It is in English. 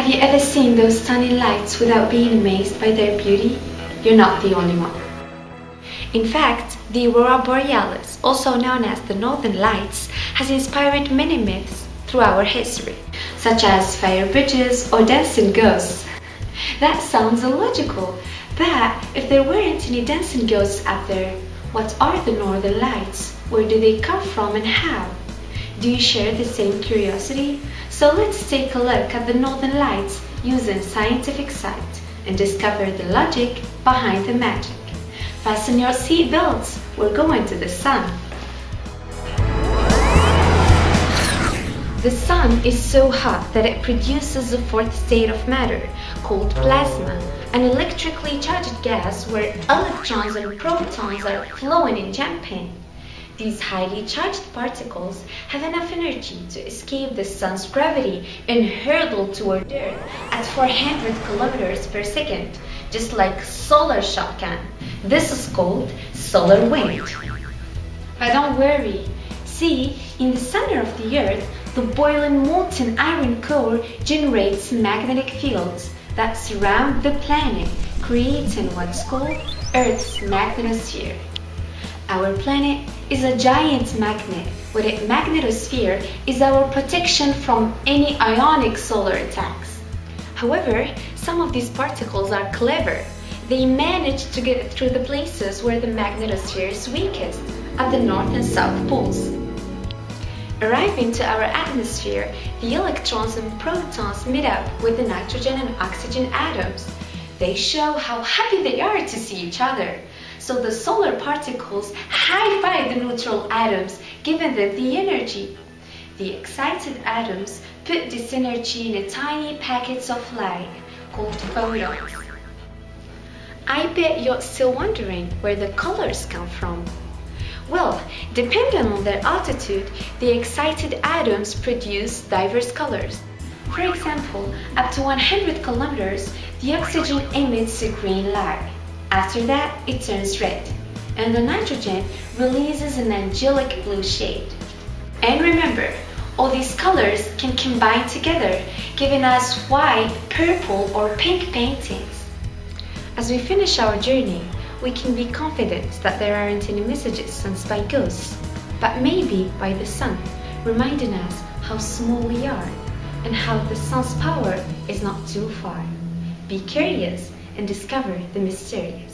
Have you ever seen those stunning lights without being amazed by their beauty? You're not the only one. In fact, the Aurora Borealis, also known as the Northern Lights, has inspired many myths through our history, such as fire bridges or dancing ghosts. That sounds illogical, but if there weren't any dancing ghosts out there, what are the Northern Lights? Where do they come from and how? Do you share the same curiosity? So let's take a look at the Northern Lights using scientific sight and discover the logic behind the magic. Fasten your seat belts, we're going to the sun. The sun is so hot that it produces a fourth state of matter called plasma, an electrically charged gas where electrons and protons are flowing in jumping. These highly charged particles have enough energy to escape the sun's gravity and hurtle toward Earth at 400 kilometers per second, just like solar shotgun. This is called solar wind. But don't worry. See, in the center of the Earth, the boiling molten iron core generates magnetic fields that surround the planet, creating what's called Earth's magnetosphere. Our planet is a giant magnet, where its magnetosphere is our protection from any ionic solar attacks. However, some of these particles are clever. They manage to get through the places where the magnetosphere is weakest, at the north and south poles. Arriving to our atmosphere, the electrons and protons meet up with the nitrogen and oxygen atoms. They show how happy they are to see each other. So the solar particles high-five the neutral atoms, giving them the energy. The excited atoms put this energy in tiny packets of light, called photons. I bet you're still wondering where the colors come from. Well, depending on their altitude, the excited atoms produce diverse colors. For example, up to 100 kilometers, the oxygen emits a green light. After that, it turns red, and the nitrogen releases an angelic blue shade. And remember, all these colors can combine together, giving us white, purple, or pink paintings. As we finish our journey, we can be confident that there aren't any messages sent by ghosts, but maybe by the sun, reminding us how small we are and how the sun's power is not too far. Be curious and discover the mysterious.